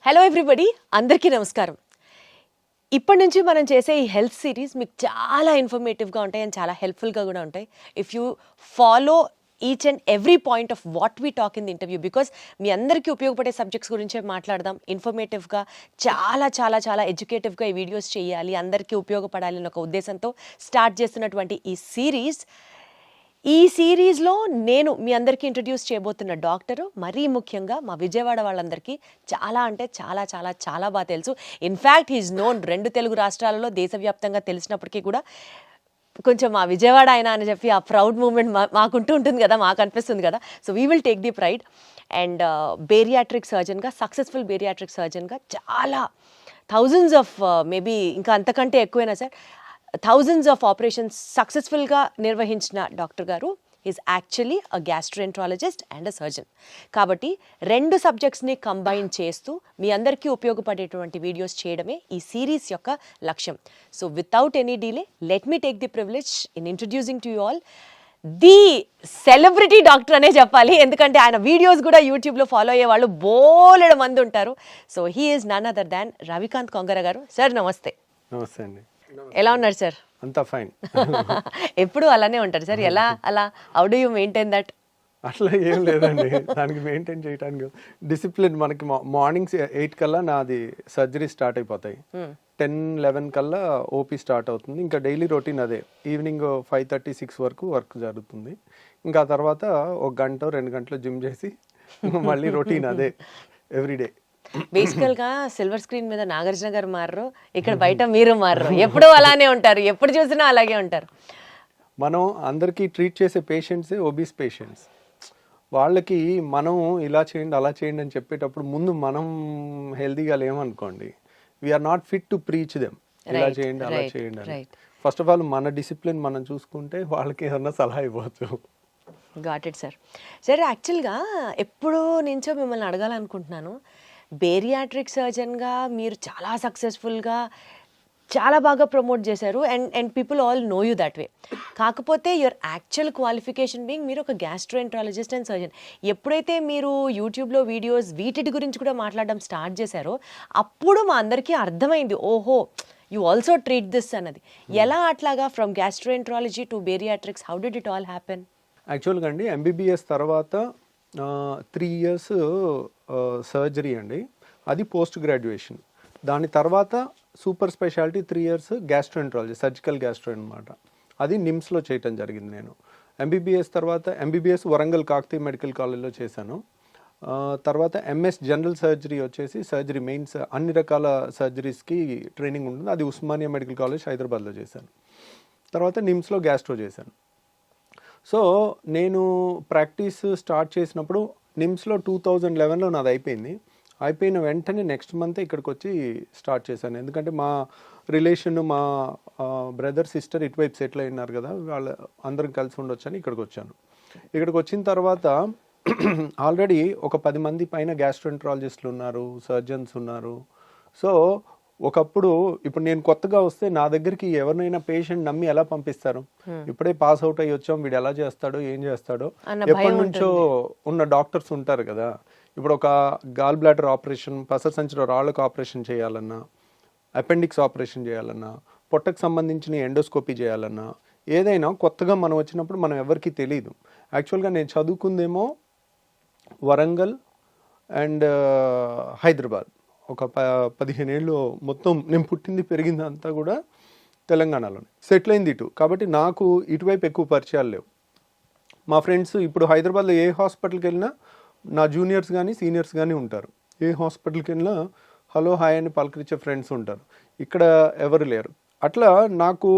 Hello everybody, అందరికీ నమస్కారం. ఇప్పటి నుంచి మనం చేసే ఈ హెల్త్ సిరీస్ మీకు చాలా ఇన్ఫర్మేటివ్గా ఉంటాయి అండ్ చాలా హెల్ప్ఫుల్గా కూడా ఉంటాయి. If you follow each and every point of what we talk in the interview, because మీ అందరికీ ఉపయోగపడే సబ్జెక్ట్స్ గురించే మాట్లాడదాం. ఇన్ఫర్మేటివ్గా చాలా చాలా చాలా ఎడ్యుకేటివ్గా ఈ వీడియోస్ చేయాలి, అందరికీ ఉపయోగపడాలి అనే ఒక ఉద్దేశంతో స్టార్ట్ చేస్తున్నటువంటి ఈ సిరీస్లో నేను మీ అందరికీ ఇంట్రడ్యూస్ చేయబోతున్న డాక్టరు మరీ ముఖ్యంగా మా విజయవాడ వాళ్ళందరికీ చాలా అంటే చాలా చాలా చాలా బాగా తెలుసు. ఇన్ఫ్యాక్ట్ హీఈస్ నోన్ 2 తెలుగు రాష్ట్రాలలో దేశవ్యాప్తంగా తెలిసినప్పటికీ కూడా కొంచెం మా విజయవాడ ఆయన అని చెప్పి ఆ ప్రౌడ్ మూమెంట్ మాకుంటూ ఉంటుంది కదా, మాకు అనిపిస్తుంది కదా. So we will take the pride. And bariatric సర్జన్గా, సక్సెస్ఫుల్ బేరియాట్రిక్ సర్జన్గా చాలా థౌజండ్స్ ఆఫ్ మేబీ ఇంకా అంతకంటే ఎక్కువైనా సార్ థౌజండ్స్ ఆఫ్ ఆపరేషన్స్ సక్సెస్ఫుల్గా నిర్వహించిన డాక్టర్ గారు is actually a gastroenterologist and a surgeon. కాబట్టి 2 సబ్జెక్ట్స్ని కంబైన్ చేస్తూ మీ అందరికీ ఉపయోగపడేటువంటి వీడియోస్ చేయడమే ఈ సిరీస్ యొక్క లక్ష్యం. So without any delay, let me take the privilege in introducing to you all the celebrity doctor అనే చెప్పాలి, ఎందుకంటే ఆయన వీడియోస్ కూడా యూట్యూబ్లో ఫాలో అయ్యే వాళ్ళు బోలెడు మంది ఉంటారు. So he is none other than Ravikanth Kongara గారు. సార్ నమస్తే. నమస్తే అండి. ఎలా ఉన్నారు సార్? అంతా ఫైన్. ఎప్పుడు అలానే ఉంటారు సార్? ఎలా అలా how do you maintain that? అట్లా ఏం లేదండి, దానికి మెయింటైన్ చేయడానికి డిసిప్లిన్. మనకి మార్నింగ్ 8 కల్లా నాది సర్జరీ స్టార్ట్ అయిపోతాయి, 10-11 కల్లా ఓపీ స్టార్ట్ అవుతుంది. ఇంకా డైలీ రొటీన్ అదే. ఈవినింగ్ 5:30-6 వరకు వర్క్ జరుగుతుంది. ఇంకా తర్వాత 1 గంట 2 గంటలు జిమ్ చేసి మళ్ళీ రొటీన్ అదే ఎవ్రీడే. బేసికల్గా సిల్వర్ స్క్రీన్ మీద నాగార్జున గారు మారరు, ఇక్కడ బయట మీరు మారరు, ఎప్పుడు అలానే ఉంటారు, ఎప్పుడు చూసినా అలాగే ఉంటారు. మనం అందరికీ ట్రీట్ చేసే పేషెంట్సే ఒబీస్ పేషెంట్స్. వాళ్ళకి మనం ఇలా చేయండి అలా చేయండి అని చెప్పేటప్పుడు ముందు మనం హెల్తీగా లేమనుకోండి, we are not fit to preach them ఇలా చేయండి అలా చేయండి అని. ఫస్ట్ ఆఫ్ ఆల్ మన డిసిప్లిన్ మనం చూసుకుంటే వాళ్ళకి ఏదన్నా సలహా ఇవ్వచ్చు. Got it sir. సార్ యాక్చువల్గా ఎప్పుడో నుంచో మిమ్మల్ని అడగాలనుకుంటున్నాను. బేరియాట్రిక్ సర్జన్గా మీరు చాలా సక్సెస్ఫుల్గా చాలా బాగా ప్రమోట్ చేశారు and people all know you that way. కాకపోతే యువర్ యాక్చువల్ క్వాలిఫికేషన్ బీయింగ్ మీరు ఒక గ్యాస్ట్రోఎంట్రాలజిస్ట్ అండ్ సర్జన్. ఎప్పుడైతే మీరు యూట్యూబ్లో వీడియోస్ వీటి గురించి కూడా మాట్లాడడం స్టార్ట్ చేశారో అప్పుడు మా అందరికీ అర్థమైంది, ఓహో యూ ఆల్సో ట్రీట్ దిస్ అన్నది. ఎలా అట్లాగా from gastroenterology to bariatrics, how did it all happen? యాక్చువల్గా అండి, ఎంబీబీఎస్ తర్వాత 3 years సర్జరీ అండి, అది పోస్ట్ గ్రాడ్యుయేషన్. దాని తర్వాత super speciality 3 years gastroenterology, surgical gastro అనమాట. అది నిమ్స్లో చేయటం జరిగింది. నేను ఎంబీబీఎస్ తర్వాత ఎంబీబీఎస్ వరంగల్ కాకతీయ మెడికల్ కాలేజ్లో చేశాను. తర్వాత ఎంఎస్ జనరల్ సర్జరీ వచ్చేసి సర్జరీ మెయిన్స్ అన్ని రకాల సర్జరీస్కి ట్రైనింగ్ ఉంటుంది, అది ఉస్మానియా మెడికల్ కాలేజ్ హైదరాబాద్లో చేశాను. తర్వాత నిమ్స్లో గ్యాస్ట్రో చేశాను. సో నేను ప్రాక్టీస్ స్టార్ట్ చేసినప్పుడు నిమ్స్లో 2011లో నాది అయిపోయిన వెంటనే నెక్స్ట్ మంత్ ఇక్కడికి వచ్చి స్టార్ట్ చేశాను. ఎందుకంటే మా రిలేషన్, మా బ్రదర్ సిస్టర్ ఇటువైపు సెటిల్ అయినారు కదా, వాళ్ళ అందరం కలిసి ఉండొచ్చని ఇక్కడికి వచ్చాను. ఇక్కడికి వచ్చిన తర్వాత ఆల్రెడీ ఒక 10 మంది పైన గ్యాస్ట్రోఎంట్రాలజిస్టులు ఉన్నారు, సర్జన్స్ ఉన్నారు. సో ఒకప్పుడు ఇప్పుడు నేను కొత్తగా వస్తే నా దగ్గరికి ఎవరినైనా పేషెంట్ నమ్మి ఎలా పంపిస్తారు? ఇప్పుడే పాస్ అవుట్ అయ్యి వచ్చాం, వీడు ఎలా చేస్తాడో ఏం చేస్తాడో ఎప్పటి నుంచో ఉన్న డాక్టర్స్ ఉంటారు కదా. ఇప్పుడు ఒక గాల్ బ్లాడర్ ఆపరేషన్, పసర సంచిలో రాళ్ళకు ఆపరేషన్ చేయాలన్నా, అపెండిక్స్ ఆపరేషన్ చేయాలన్నా, పొట్టకు సంబంధించిన ఎండోస్కోపీ చేయాలన్నా, ఏదైనా కొత్తగా మనం వచ్చినప్పుడు మనం ఎవరికి తెలియదు. యాక్చువల్గా నేను చదువుకుందేమో వరంగల్ అండ్ హైదరాబాద్. ఒక 15 ఏళ్ళు మొత్తం నేను పుట్టింది పెరిగింది అంతా కూడా తెలంగాణలోనే, సెటిల్ అయింది ఇటు. కాబట్టి నాకు ఇటువైపు ఎక్కువ పరిచయాలు లేవు. మా ఫ్రెండ్స్ ఇప్పుడు హైదరాబాద్లో ఏ హాస్పిటల్కి వెళ్ళినా నా జూనియర్స్ కానీ సీనియర్స్ కానీ ఉంటారు. ఏ హాస్పిటల్కి వెళ్ళినా హలో హాయ్ అని పలకరించే ఫ్రెండ్స్ ఉంటారు. ఇక్కడ ఎవరు లేరు. అట్లా నాకు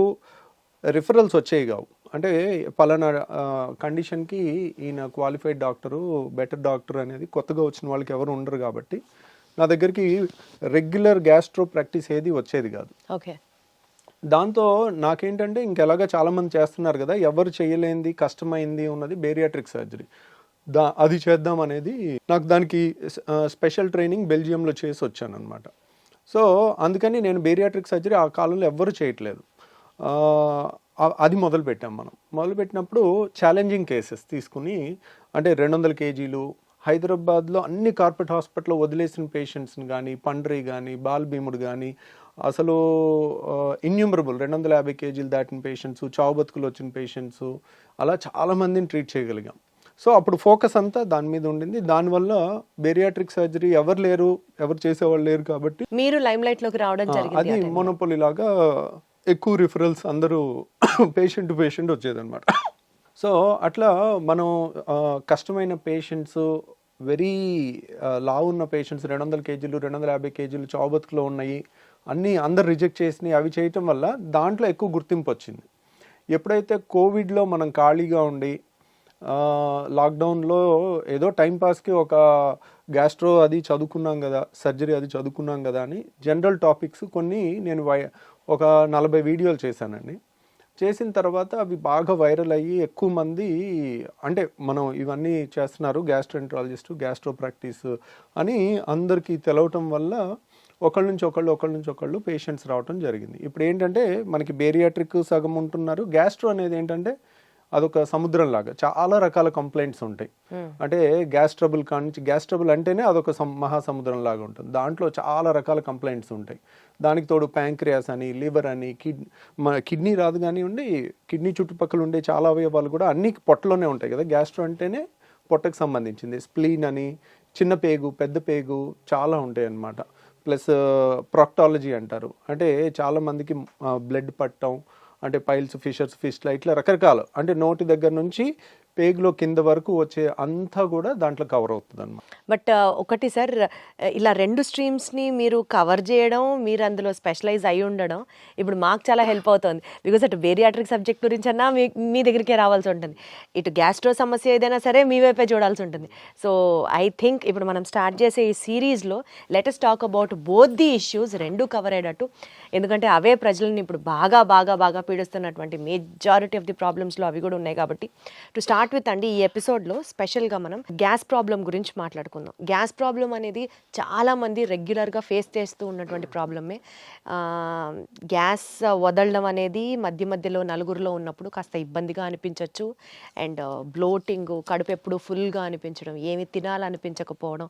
రిఫరల్స్ వచ్చేవి కావు. అంటే పలానా కండిషన్కి ఈయన క్వాలిఫైడ్ డాక్టరు, బెటర్ డాక్టర్ అనేది కొత్తగా వచ్చిన వాళ్ళకి ఎవరు ఉండరు. కాబట్టి నా దగ్గరికి రెగ్యులర్ గ్యాస్ట్రో ప్రాక్టీస్ ఏది వచ్చేది కాదు. ఓకే. దాంతో నాకేంటంటే ఇంకెలాగా చాలామంది చేస్తున్నారు కదా, ఎవరు చేయలేంది కష్టమైంది ఉన్నది బేరియాట్రిక్ సర్జరీ, అది చేద్దాం అనేది నాకు. దానికి స్పెషల్ ట్రైనింగ్ బెల్జియంలో చేసి వచ్చాను అనమాట. సో అందుకని నేను బేరియాట్రిక్ సర్జరీ ఆ కాలంలో ఎవ్వరు చేయట్లేదు. అది మొదలుపెట్టాం. మనం మొదలుపెట్టినప్పుడు ఛాలెంజింగ్ కేసెస్ తీసుకుని, అంటే 200 kgs హైదరాబాద్లో అన్ని కార్పొరేట్ హాస్పిటల్లో వదిలేసిన పేషెంట్స్ని కానీ, పండ్రి కానీ, బాల్భీముడు కానీ, అసలు ఇన్యూమరబుల్ 250 కేజీలు దాటిన పేషెంట్స్, చావు బతుకులు వచ్చిన పేషెంట్స్, అలా చాలామందిని ట్రీట్ చేయగలిగాం. సో అప్పుడు ఫోకస్ అంతా దాని మీద ఉండింది. దానివల్ల బేరియాట్రిక్ సర్జరీ ఎవరు చేసేవాళ్ళు లేరు కాబట్టి మీరు లైమ్ లైట్ లోకి రావడం జరిగింది. అది మోనోపోలీ లాగా ఎక్కువ రిఫరల్స్ అందరూ పేషెంట్ టు పేషెంట్ వచ్చేదన్నమాట. సో అట్లా మనం కష్టమైన పేషెంట్స్, వెరీ లావు ఉన్న పేషెంట్స్, 200 కేజీలు 250 కేజీలు చావు బతుకులో ఉన్నాయి అన్నీ అందరు రిజెక్ట్ చేసినాయి. అవి చేయటం వల్ల దాంట్లో ఎక్కువ గుర్తింపు వచ్చింది. ఎప్పుడైతే కోవిడ్లో మనం ఖాళీగా ఉండి లాక్డౌన్లో ఏదో టైంపాస్కి ఒక గ్యాస్ట్రో అది చదువుకున్నాం కదా, సర్జరీ అది చదువుకున్నాం కదా అని జనరల్ టాపిక్స్ కొన్ని నేను ఒక 40 వీడియోలు చేశానండి. చేసిన తర్వాత అవి బాగా వైరల్ అయ్యి ఎక్కువ మంది, అంటే మనం ఇవన్నీ చేస్తున్నారు గ్యాస్ట్రోఎంట్రాలజిస్ట్, గ్యాస్ట్రో ప్రాక్టీస్ అని అందరికీ తెలవటం వల్ల ఒకళ్ళ నుంచి ఒకళ్ళు పేషెంట్స్ రావటం జరిగింది. ఇప్పుడు ఏంటంటే మనకి బేరియాట్రిక్ సగం ఉంటున్నారు. గ్యాస్ట్రో అనేది ఏంటంటే అదొక సముద్రం లాగా చాలా రకాల కంప్లైంట్స్ ఉంటాయి. అంటే గ్యాస్ ట్రబుల్ కానించి, గ్యాస్ ట్రబుల్ అంటేనే అదొక మహాసముద్రం లాగా ఉంటుంది. దాంట్లో చాలా రకాల కంప్లైంట్స్ ఉంటాయి. దానికి తోడు ప్యాంక్రియాస్ అని, లివర్ అని, కిడ్నీ రాదు కానివ్వండి, కిడ్నీ చుట్టుపక్కల ఉండే చాలా అవయవాలు కూడా అన్ని పొట్టలోనే ఉంటాయి కదా. గ్యాస్ట్రో అంటేనే పొట్టకు సంబంధించింది. స్ప్లీన్ అని, చిన్న పేగు, పెద్ద పేగు చాలా ఉంటాయి అన్నమాట. ప్లస్ ప్రాక్టాలజీ అంటారు, అంటే చాలామందికి బ్లడ్ పట్టడం, అంటే పైల్స్, ఫిషర్స్, ఫిస్ట్లా, ఇట్లా రకరకాలు, అంటే నోటి దగ్గర నుంచి పేగులో కింద వరకు వచ్చే అంతా కూడా దాంట్లో కవర్ అవుతుంది అన్నమాట. బట్ ఒకటి సార్, ఇలా 2 స్ట్రీమ్స్ని మీరు కవర్ చేయడం, మీరు అందులో స్పెషలైజ్ అయి ఉండడం ఇప్పుడు మాకు చాలా హెల్ప్ అవుతుంది. బికాజ్ అటు బేరియాట్రిక్ సబ్జెక్ట్ గురించి అన్నా మీ దగ్గరికే రావాల్సి ఉంటుంది, ఇటు గ్యాస్ట్రో సమస్య ఏదైనా సరే మీ వైపే చూడాల్సి ఉంటుంది. సో ఐ థింక్ ఇప్పుడు మనం స్టార్ట్ చేసే ఈ సిరీస్లో let us talk about both the issues, 2 cover అయ్యేటట్టు. ఎందుకంటే అవే ప్రజల్ని ఇప్పుడు బాగా పీడిస్తున్నటువంటి మెజారిటీ ఆఫ్ ది ప్రాబ్లమ్స్లో అవి కూడా ఉన్నాయి. కాబట్టి టు స్టార్ట్ విత్ అండి, ఈ ఎపిసోడ్లో స్పెషల్గా మనం గ్యాస్ ప్రాబ్లం గురించి మాట్లాడుకుందాం. గ్యాస్ ప్రాబ్లం అనేది చాలామంది రెగ్యులర్గా ఫేస్ చేస్తూ ఉన్నటువంటి ప్రాబ్లమే. గ్యాస్ వదలడం అనేది మధ్యలో నలుగురిలో ఉన్నప్పుడు కాస్త ఇబ్బందిగా అనిపించవచ్చు. అండ్ బ్లోటింగ్, కడుపు ఎప్పుడు ఫుల్గా అనిపించడం, ఏమి తినాలనిపించకపోవడం.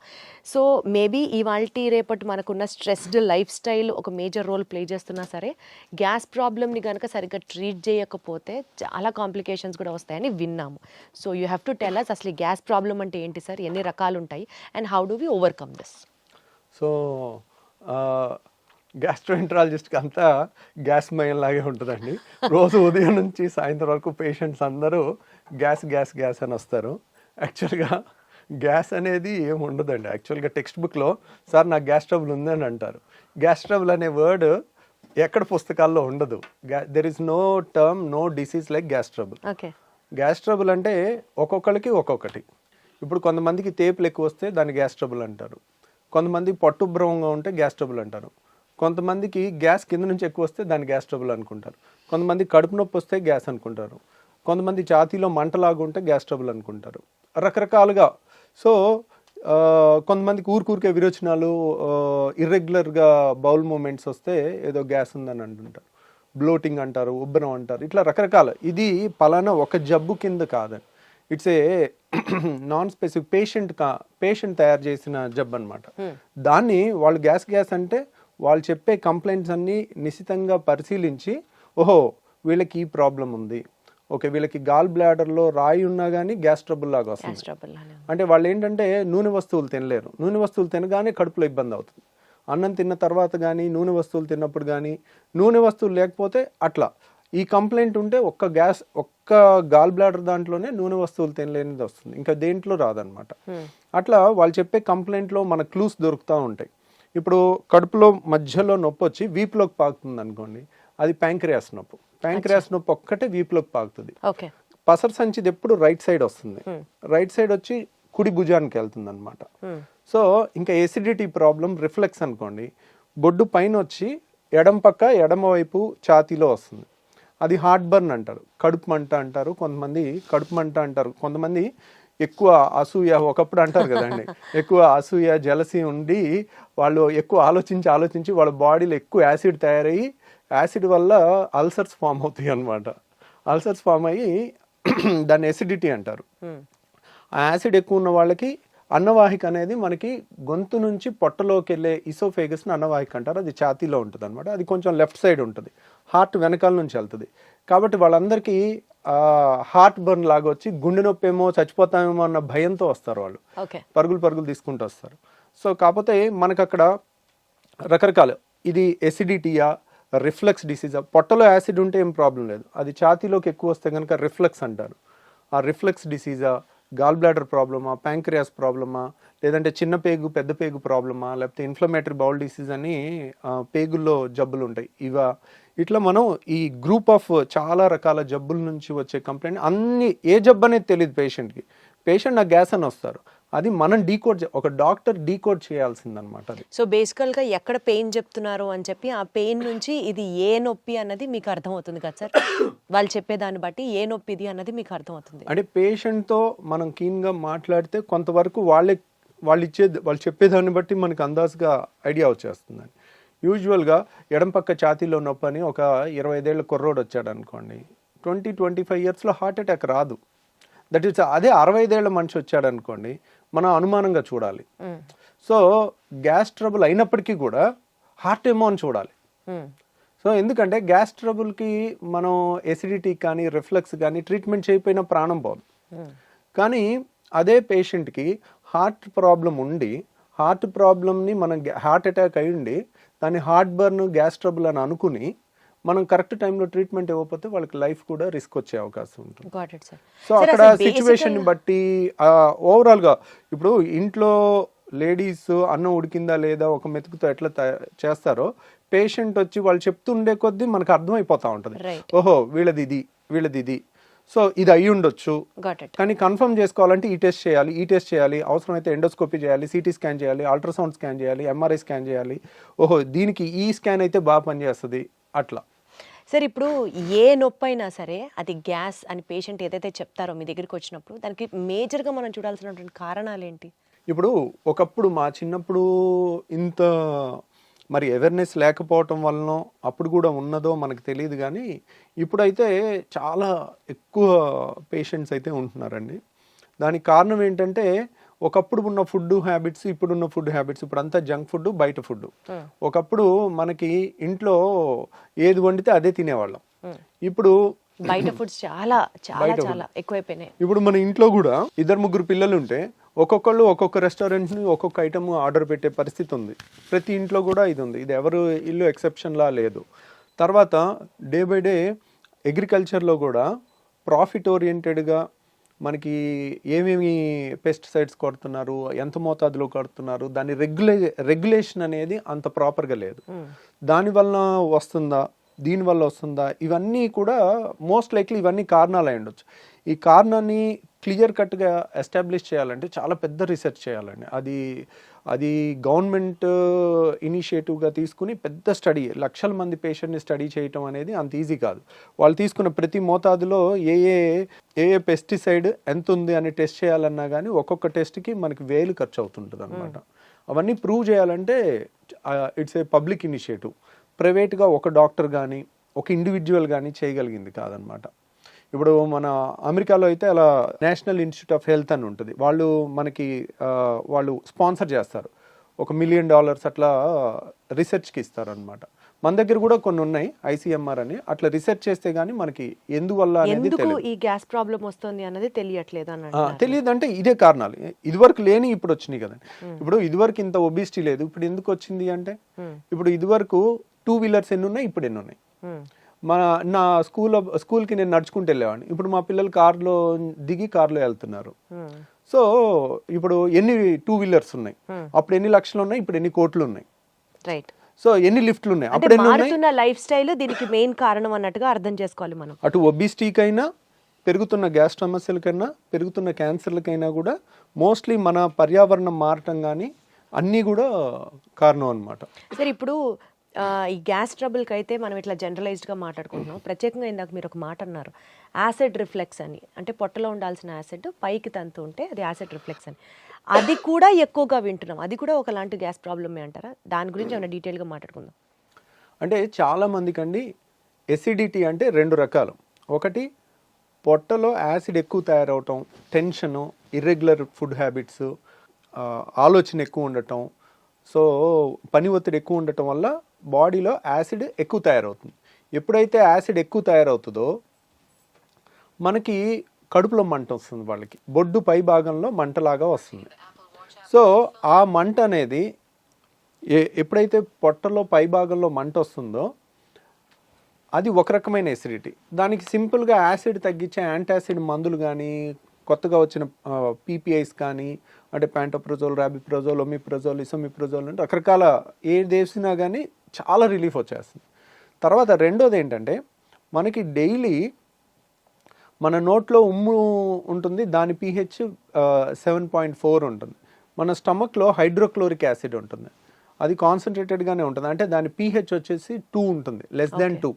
సో మేబీ ఇవాల్టి రేపటి మనకున్న స్ట్రెస్డ్ లైఫ్ స్టైల్ ఒక మేజర్ రోల్ ప్లే చేస్తున్నా సరే, గ్యాస్ ప్రాబ్లమ్ని కనుక సరిగ్గా ట్రీట్ చేయకపోతే చాలా కాంప్లికేషన్స్ కూడా వస్తాయని విన్నాము. So you have to tell us అసలు గ్యాస్ ప్రాబ్లం అంటే ఏంటి సార్, ఎన్ని రకాలు ఉంటాయి, and how do we overcome this? So గ్యాస్ట్రోఎంట్రాలజిస్ట్కి అంతా గ్యాస్ మయం లాగే ఉంటుందండి. రోజు ఉదయం నుంచి సాయంత్రం వరకు పేషెంట్స్ అందరూ గ్యాస్ అని వస్తారు. యాక్చువల్గా గ్యాస్ అనేది ఏమి ఉండదండి. యాక్చువల్గా టెక్స్ట్ బుక్లో సార్ నాకు గ్యాస్ ట్రబుల్ ఉందని అంటారు. గ్యాస్ ట్రబుల్ అనే వర్డ్ ఎక్కడ పుస్తకాల్లో ఉండదు. There is no term, no disease like gas trouble. Okay, gas trouble అంటే ఒక్కొక్కరికి ఒక్కొక్కటి. ఇప్పుడు కొంతమందికి తేపులు ఎక్కువ వస్తే దాన్ని గ్యాస్ ట్రబుల్ అంటారు. కొంతమంది పట్టుభ్రమంగా ఉంటే గ్యాస్ ట్రబుల్ అంటారు. కొంతమందికి గ్యాస్ కింద నుంచి ఎక్కువ వస్తే దాన్ని గ్యాస్ ట్రబుల్ అనుకుంటారు. కొంతమంది కడుపు నొప్పి వస్తే గ్యాస్ అనుకుంటారు. కొంతమంది ఛాతీలో మంటలాగా ఉంటే గ్యాస్ ట్రబుల్ అనుకుంటారు. రకరకాలుగా. సో కొంతమందికి ఊరికే విరోచనాలు, ఇర్రెగ్యులర్గా బౌల్ మూమెంట్స్ వస్తే ఏదో గ్యాస్ ఉందని అంటుంటారు. బ్లోటింగ్ అంటారు, ఉబ్బరం అంటారు, ఇట్లా రకరకాల. ఇది పలానా ఒక జబ్బు కింద కాదని, it's a non specific patient తయారు చేసిన జబ్బు అనమాట. దాన్ని వాళ్ళు గ్యాస్ అంటే వాళ్ళు చెప్పే కంప్లైంట్స్ అన్నీ నిశితంగా పరిశీలించి, ఓహో వీళ్ళకి ఈ ప్రాబ్లం ఉంది, ఓకే వీళ్ళకి గాల్ బ్లాడర్లో రాయి ఉన్నా కానీ గ్యాస్ ట్రబుల్ లాగా వస్తుంది. అంటే వాళ్ళు ఏంటంటే నూనె వస్తువులు తినలేరు. నూనె వస్తువులు తినగానే కడుపులో ఇబ్బంది అవుతుంది. అన్నం తిన్న తర్వాత కానీ, నూనె వస్తువులు తిన్నప్పుడు కానీ, నూనె వస్తువులు లేకపోతే అట్లా. ఈ కంప్లైంట్ ఉంటే ఒక్క గాల్ బ్లాడర్ దాంట్లోనే నూనె వస్తువులు తినలేనిది వస్తుంది, ఇంకా దేంట్లో రాదనమాట. అట్లా వాళ్ళు చెప్పే కంప్లైంట్లో మన క్లూస్ దొరుకుతూ ఉంటాయి. ఇప్పుడు కడుపులో మధ్యలో నొప్పి వచ్చి వీపులోకి పాకుతుంది అనుకోండి, అది ప్యాంక్రియాస్ నొప్పి. ప్యాంక్రియాస్ నొప్పి ఒక్కటే వీపులోకి పాకుతుంది. పసర సంచిది ఎప్పుడు రైట్ సైడ్ వస్తుంది, రైట్ సైడ్ వచ్చి కుడి భుజానికి వెళ్తుంది అనమాట. సో ఇంకా ఎసిడిటీ ప్రాబ్లం, రిఫ్లెక్స్ అనుకోండి, బొడ్డు పైన వచ్చి ఎడమ వైపు ఛాతీలో వస్తుంది, అది హార్ట్ బర్న్ అంటారు. కడుపు మంట అంటారు, కొంతమంది కడుపు మంట అంటారు. కొంతమంది ఎక్కువ అసూయ, ఒకప్పుడు అంటారు కదండి, ఎక్కువ అసూయ జలసి ఉండి వాళ్ళు ఎక్కువ ఆలోచించి వాళ్ళ బాడీలో ఎక్కువ యాసిడ్ తయారయ్యి, యాసిడ్ వల్ల అల్సర్స్ ఫామ్ అవుతాయి అన్నమాట. అల్సర్స్ ఫామ్ అయ్యి దాన్ని ఎసిడిటీ అంటారు. ఆ యాసిడ్ ఎక్కువ ఉన్న వాళ్ళకి అన్నవాహిక అనేది మనకి గొంతు నుంచి పొట్టలోకి వెళ్ళే ఇసోఫేగస్ని అన్నవాహిక అంటారు. అది ఛాతీలో ఉంటుంది అనమాట. అది కొంచెం లెఫ్ట్ సైడ్ ఉంటుంది, హార్ట్ వెనకాల నుంచి వెళ్తుంది. కాబట్టి వాళ్ళందరికీ హార్ట్ బర్న్ లాగా వచ్చి గుండె నొప్పి ఏమో చచ్చిపోతామేమో అన్న భయంతో వస్తారు వాళ్ళు, పరుగులు తీసుకుంటూ వస్తారు. సో కాకపోతే మనకు అక్కడ రకరకాలు, ఇది ఎసిడిటీయా, రిఫ్లక్స్ డిసీజా. పొట్టలో యాసిడ్ ఉంటే ఏం ప్రాబ్లం లేదు, అది ఛాతీలోకి ఎక్కువ వస్తే కనుక రిఫ్లక్స్ అంటారు. ఆ రిఫ్లక్స్ డిసీజా, గాల్ బ్లాడర్ ప్రాబ్లమా, ప్యాంక్రియాస్ ప్రాబ్లమా, లేదంటే చిన్న పేగు పెద్ద పేగు ప్రాబ్లమా, లేకపోతే ఇన్ఫ్లమేటరీ బౌల్ డిసీజ్ అని పేగుల్లో జబ్బులు ఉంటాయి ఇవా. ఇట్లా మనం ఈ గ్రూప్ ఆఫ్ చాలా రకాల జబ్బుల నుంచి వచ్చే కంప్లైంట్, అన్ని ఏ జబ్బు అనేది తెలియదు పేషెంట్కి. పేషెంట్ నాకు గ్యాస్ అని వస్తారు, అది మనం ఒక డాక్టర్ డీకోడ్ చేయాల్సిందనమాట. అది సో బేసికల్గా ఎక్కడ పెయిన్ చెప్తున్నారు అని చెప్పి ఆ పెయిన్ నుంచి ఇది ఏ నొప్పి అన్నది మీకు అర్థమవుతుంది కదా సార్, వాళ్ళు చెప్పేదాన్ని బట్టి ఏ నొప్పి ఇది అన్నది మీకు అర్థమవుతుంది. అంటే పేషెంట్తో మనం కీన్గా మాట్లాడితే కొంతవరకు వాళ్ళు చెప్పేదాన్ని బట్టి మనకు అందాజుగా ఐడియా వచ్చేస్తుందండి. యూజువల్గా ఎడం పక్క ఛాతీలో నొప్పి అని ఒక 25 ఏళ్ళ కుర్రోడు వచ్చాడు అనుకోండి, 20-25 ఇయర్స్లో హార్ట్ అటాక్ రాదు. దట్ ఈస్ అదే 65 ఏళ్ళ మనిషి వచ్చాడు అనుకోండి, మనం అనుమానంగా చూడాలి. సో గ్యాస్ ట్రబుల్ అయినప్పటికీ కూడా హార్ట్ ఏమో అని చూడాలి. సో ఎందుకంటే గ్యాస్ ట్రబుల్కి మనం ఎసిడిటీ కానీ రిఫ్లక్స్ కానీ ట్రీట్మెంట్ చేయకపోయినా ప్రాణం పోదు. కానీ అదే పేషెంట్కి హార్ట్ ప్రాబ్లం ఉండి, హార్ట్ ప్రాబ్లమ్ని మనం హార్ట్ అటాక్ అయ్యిండి దాన్ని హార్ట్ బర్న్, గ్యాస్ ట్రబుల్ అని అనుకుని మనం కరెక్ట్ టైంలో ట్రీట్మెంట్ ఇవ్వకపోతే వాళ్ళకి లైఫ్ కూడా రిస్క్ వచ్చే అవకాశం ఉంటుంది. సో అక్కడ సిచ్యువేషన్ బట్టి ఓవరాల్గా ఇప్పుడు ఇంట్లో లేడీస్ అన్నం ఉడికిందా లేదా ఒక మెతుకుతో ఎట్లా చేస్తారో, పేషెంట్ వచ్చి వాళ్ళు చెప్తుండే కొద్దీ మనకు అర్థమైపోతా ఉంటుంది, ఓహో వీళ్ళది ఇది, సో ఇది అయ్యి ఉండొచ్చు. కానీ కన్ఫర్మ్ చేసుకోవాలంటే ఈ టెస్ట్ చేయాలి, అవసరమైతే ఎండోస్కోపీ చేయాలి, సిటీ స్కాన్ చేయాలి, అల్ట్రాసౌండ్ స్కాన్ చేయాలి, ఎంఆర్ఐ స్కాన్ చేయాలి. ఓహో దీనికి ఈ స్కాన్ అయితే బాగా పనిచేస్తుంది అట్లా. సార్ ఇప్పుడు ఏ నొప్పి అయినా సరే అది గ్యాస్ అని పేషెంట్ ఏదైతే చెప్తారో మీ దగ్గరికి వచ్చినప్పుడు దానికి మేజర్గా మనం చూడాల్సినటువంటి కారణాలు ఏంటి? ఇప్పుడు ఒకప్పుడు మా చిన్నప్పుడు ఇంత మరి అవేర్నెస్ లేకపోవటం వలన అప్పుడు కూడా ఉన్నదో మనకు తెలియదు, కానీ ఇప్పుడైతే చాలా ఎక్కువ పేషెంట్స్ అయితే ఉంటున్నారండి. దానికి కారణం ఏంటంటే ఒకప్పుడు ఉన్న ఫుడ్ హ్యాబిట్స్, ఇప్పుడున్న ఫుడ్ హ్యాబిట్స్, ఇప్పుడు అంతా జంక్ ఫుడ్, బయట ఫుడ్. ఒకప్పుడు మనకి ఇంట్లో ఏది వండితే అదే తినేవాళ్ళం, ఇప్పుడు బయట ఫుడ్స్ చాలా చాలా చాలా ఎక్కువైపోయినాయి. ఇప్పుడు మన ఇంట్లో కూడా 2-3 పిల్లలు ఉంటే ఒక్కొక్కళ్ళు ఒక్కొక్క రెస్టారెంట్ని ఒక్కొక్క ఐటమ్ ఆర్డర్ పెట్టే పరిస్థితి ఉంది. ప్రతి ఇంట్లో కూడా ఇది ఉంది, ఇది ఎవరు ఇల్లు ఎక్సెప్షన్లా లేదు. తర్వాత డే బై డే అగ్రికల్చర్లో కూడా ప్రాఫిట్ ఓరియంటెడ్గా మనకి ఏమేమి పెస్టిసైడ్స్ కొడుతున్నారు, ఎంత మోతాదులో కొడుతున్నారు, దాని రెగ్యులేషన్ అనేది అంత ప్రాపర్గా లేదు. దానివల్ల వస్తుందా, దీనివల్ల వస్తుందా, ఇవన్నీ కూడా మోస్ట్ లైక్లీ ఇవన్నీ కారణాలు అయి ఉండొచ్చు. ఈ కారణాన్ని క్లియర్ కట్గా ఎస్టాబ్లిష్ చేయాలంటే చాలా పెద్ద రీసెర్చ్ చేయాలండి. అది గవర్నమెంట్ ఇనిషియేటివ్గా తీసుకుని పెద్ద స్టడీ, లక్షల మంది పేషెంట్ని స్టడీ చేయటం అనేది అంత ఈజీ కాదు. వాళ్ళు తీసుకున్న ప్రతి మోతాదులో ఏ పెస్టిసైడ్ ఎంత ఉంది అని టెస్ట్ చేయాలన్నా కానీ ఒక్కొక్క టెస్ట్కి మనకి 1000 ఖర్చు అవుతుంటుంది అనమాట. అవన్నీ ప్రూవ్ చేయాలంటే ఇట్స్ ఏ పబ్లిక్ ఇనిషియేటివ్. ప్రైవేట్గా ఒక డాక్టర్ కానీ ఒక ఇండివిజువల్ కానీ చేయగలిగింది కాదనమాట. ఇప్పుడు మన అమెరికాలో అయితే అలా నేషనల్ ఇన్స్టిట్యూట్ ఆఫ్ హెల్త్ అని ఉంటుంది, వాళ్ళు స్పాన్సర్ చేస్తారు, $1 మిలియన్ అట్లా రీసెర్చ్కి ఇస్తారు అనమాట. మన దగ్గర కూడా కొన్ని ఉన్నాయి, ICMR అని. అట్లా రీసెర్చ్ చేస్తే గానీ మనకి ఎందువల్ల అనేది ఈ గ్యాస్ ప్రాబ్లం వస్తుంది అన్నది తెలియదు. అంటే ఇదే కారణాలు, ఇదివరకు లేని ఇప్పుడు వచ్చినాయి కదండి. ఇప్పుడు ఇదివరకు ఇంత ఒబిసిటీ లేదు, ఇప్పుడు ఎందుకు వచ్చింది అంటే, ఇప్పుడు ఇదివరకు 2 వీలర్స్ ఎన్ని ఉన్నాయి, ఇప్పుడు ఎన్ని ఉన్నాయి. నా స్కూల్కి నేను నడుచుకుంటూ వెళ్ళేవాడిని, ఇప్పుడు మా పిల్లలు కార్లో దిగి కార్లో వెళ్తున్నారు. సో ఇప్పుడు ఎన్ని 2 వీలర్స్ ఉన్నాయి, అప్పుడు ఎన్ని లక్షలు ఉన్నాయి, ఇప్పుడు ఎన్ని కోట్లు ఉన్నాయి. రైట్. సో ఎన్ని లిఫ్ట్లు ఉన్నాయి, అప్పుడు మారుతున్న లైఫ్ స్టైల్ దీనికి మెయిన్ కారణం అన్నట్టుగా అర్థం చేసుకోవాలి మనం. అటు ఒబిసిటీకైనా, పెరుగుతున్న గ్యాస్ సమస్యలకైనా, పెరుగుతున్న క్యాన్సర్లకైనా కూడా మోస్ట్లీ మన పర్యావరణం మారటం కానీ అన్నీ కూడా కారణం అన్నమాట. సరే ఇప్పుడు ఈ గ్యాస్ ట్రబుల్కి అయితే మనం ఇట్లా జనరలైజ్డ్గా మాట్లాడుకుంటున్నాం. ప్రత్యేకంగా ఇందాక మీరు ఒక మాట అన్నారు, యాసిడ్ రిఫ్లెక్స్ అని. అంటే పొట్టలో ఉండాల్సిన యాసిడ్ పైకి తంతు ఉంటే అది యాసిడ్ రిఫ్లెక్స్ అని. అది కూడా ఎక్కువగా వింటున్నాం, అది కూడా ఒకలాంటి గ్యాస్ ప్రాబ్లమే అంటారా? దాని గురించి ఏమైనా డీటెయిల్గా మాట్లాడుకుందాం. అంటే చాలా మందికి అండి ఎసిడిటీ అంటే 2 రకాలు. ఒకటి పొట్టలో యాసిడ్ ఎక్కువ తయారవటం, టెన్షను, ఇర్రెగ్యులర్ ఫుడ్ హ్యాబిట్స్, ఆలోచన ఎక్కువ ఉండటం, సో పని ఒత్తిడి ఎక్కువ ఉండటం వల్ల బాడీలో యాసిడ్ ఎక్కువ తయారవుతుంది. ఎప్పుడైతే యాసిడ్ ఎక్కువ తయారవుతుందో మనకి కడుపులో మంట వస్తుంది, వాళ్ళకి బొడ్డు పై భాగంలో మంటలాగా వస్తుంది. సో ఆ మంట అనేది ఎప్పుడైతే పొట్టలో పై భాగంలో మంట వస్తుందో అది ఒక రకమైన ఎసిడిటీ. దానికి సింపుల్గా యాసిడ్ తగ్గించే యాంటాసిడ్ మందులు కానీ, కొత్తగా వచ్చిన పీపీఐస్ కానీ, అంటే ప్యాంటోప్రజోల్, రాబిప్రజోల్, ఒమిప్రజోల్, ఇసోమిప్రజోల్ అంటే రకరకాల ఏది వేసినా కానీ చాలా రిలీఫ్ వచ్చేస్తుంది. తర్వాత రెండోది ఏంటంటే మనకి డైలీ మన నోట్లో ఉమ్ము ఉంటుంది, దాని pH 7.4 ఉంటుంది. మన స్టమక్లో హైడ్రోక్లోరిక్ యాసిడ్ ఉంటుంది, అది కాన్సన్ట్రేటెడ్గానే ఉంటుంది. అంటే దాని pH వచ్చేసి 2 ఉంటుంది, <2,